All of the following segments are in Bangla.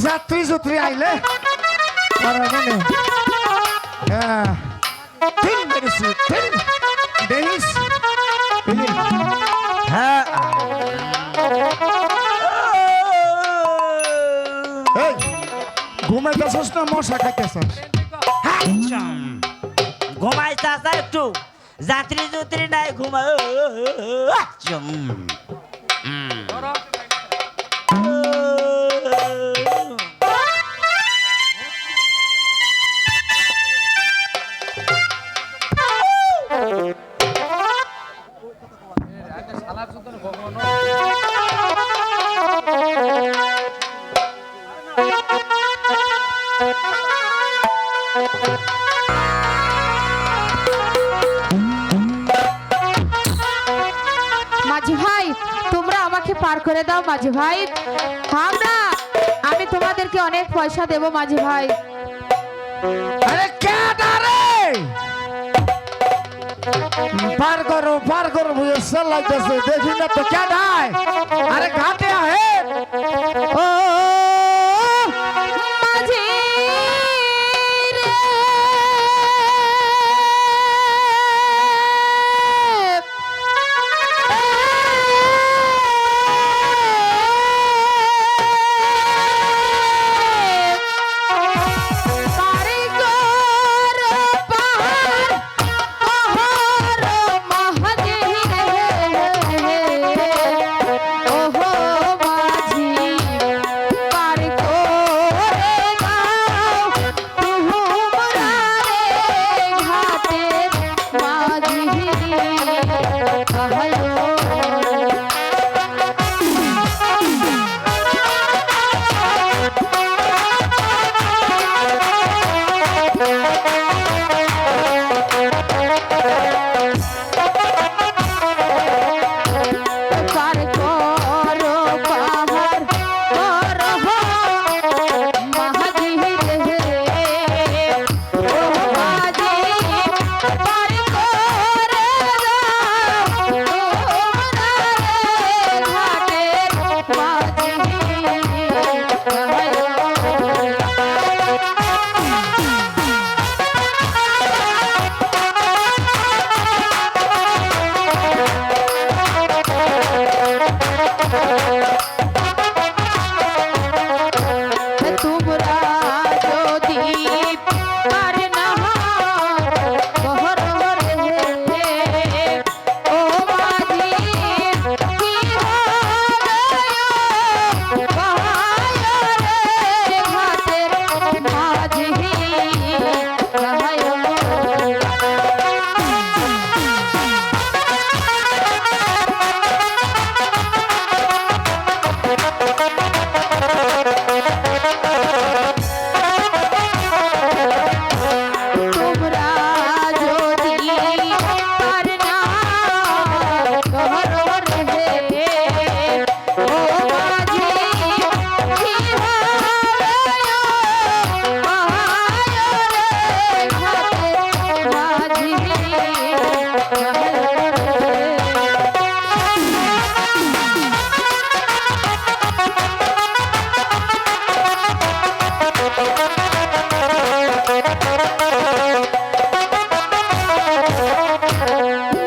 যাত্রী যুত্রী আইলে ঘুমাইতেছস না মশা খাইতেছস? ঘুমাইতেছ একটু যাত্রী যুত্রী নাই ঘুমাই মাঝি ভাই তোমরা আমাকে পার করে দাও মাঝি ভাই। থাম না, আমি তোমাদেরকে অনেক পয়সা দেব মাঝি ভাই। আরে কে ডারে পার করো বুঝে লাগতেছে দেখি না তো কে ডায়? আরে ঘাটে আহে ও মাঝি রে ওহো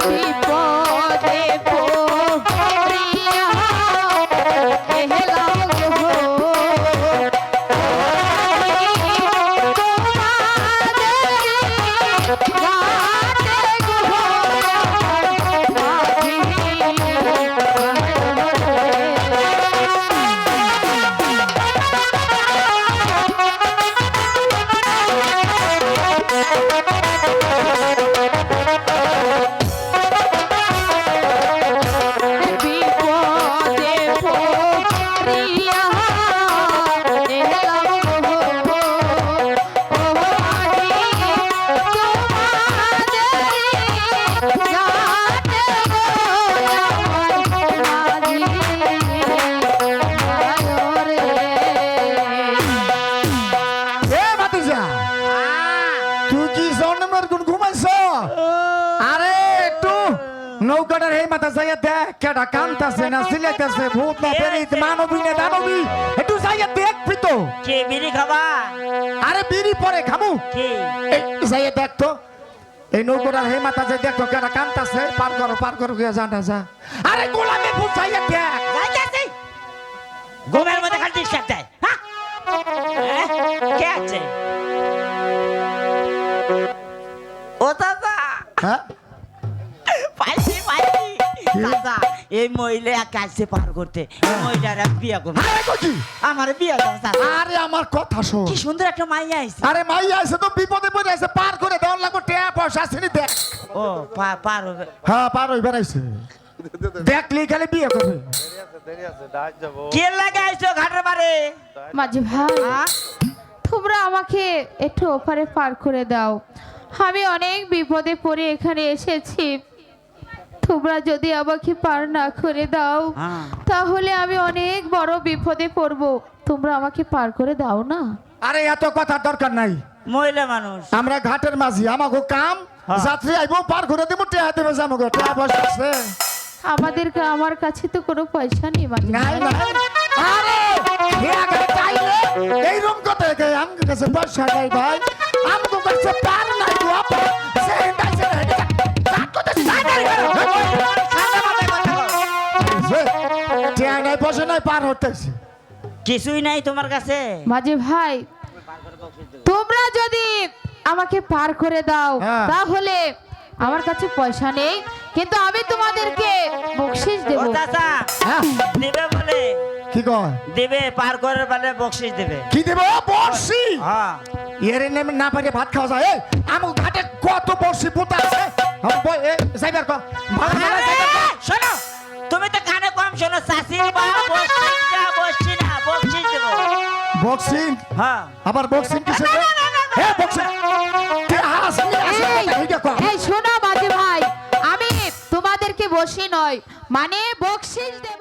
বিপদে পড়িয়া এলাম গো বিপদে পড়িয়া এলাম গো ও মাঝি তোমাদের গাতে গো আমার মাঝি মায়োরে এ ভাতিজা তুই কি জন্মের গুণ ঘুমাইছ আরে একটু নৌকাটার এই মাথা যাইয়া দেখ কেডা কান্তাছে না সিলেতেছে ভূত না প্রেরিত মানবী না দানবী একটু যাইয়া দেখবি তো কে বিড়ি খাবা আরে বিড়ি পরে খামু কে এই যাইয়া দেখ তো এই নৌকাটার এই মাথা যাই দেখ তো কেডা কান্তাছে পার করো গিয়া যা না যা আরে গোলামে ভূত যাইয়া দেখ যাইতাছি ঘুমের মধ্যে খালি ডিস্টার্ব দেয় হ্যাঁ কে আছে ও দাদা হ্যাঁ পাইছি দাদা এই মহিলা কাছে পার করতে এই মহিলার আমি বিয়ে করবো আরে কই আমার বিয়ে দাও দাদা আরে আমার কথা শোন কি সুন্দর একটা মাইয়া আইছে আরে মাইয়া আছে তো বিপদে পড়ে আছে পার করে দেওয়ার লাগো টিয়া পয়সা আসেনি দেখ ও পার হবে হ্যাঁ পার হই বেড়াইছে দেখলি খালি বিয়ে করবে কে লাগে আইছো ঘাটের বারে মাঝি ভাই হ্যাঁ? তোমরা আমাকে একটু ওপারে পার করে দাও আমি অনেক বিপদে পড়ে এখানে এসেছি তোমরা যদি আমাকে পার না করে দাও হ্যাঁ। তাহলে আমি অনেক বড় বিপদে পড়ব তোমরা আমাকে পার করে দাও না আরে এত কথার দরকার নাই মহিলা মানুষ আমরা ঘাটের মাঝি আমাকে কাম হ্যাঁ। যাত্রী আইবো পার করে দেবো টিয়া দেবে যাবো টিয়া পয়সা আছে আমার কাছে তো কোনো পয়সা নেই মাঝি নাই ভাই। নাই আরে হে আগে চাইলে এই রুম কত কে আমার কাছে পয়সা নাই ভাই আমগো কাছে পার নাই গো আপা সেই দাইছে চাট করতে সাইডাই ঠান্ডা মাথায় কথা বলো। টিয়া নাই পয়সা নাই পার হতেছে কিছুই নাই তোমার কাছে মাঝি ভাই তোমরা যদি আমাকে পার করে দাও হ্যাঁ। তাহলে আমার কাছে পয়সা নেই কিন্তু আমি তোমাদেরকে বকশিশ দেব ও চাচা হ্যাঁ দেবে বলে কি কয় দেবে পার করার বেলা বকশিস দেবে কি দেব বর্ষি হ্যাঁ এর নেমে না পারে ভাত খাওয়া যায় আমার ঘাটে কত বর্ষি পুতা আছে যাইবার ক আরে, শোনো তুমি তো কানে কম শোনো চাষির বা বকশিস যা বসছি না বকশিস দেবো বক্সিং হ্যাঁ আবার বক্সিং কিসে হে বক্সিং কে হাসনি এই শোনো মাঝি ভাই আমি তোমাদেরকে বসি নয় মানে বকশিশ দেব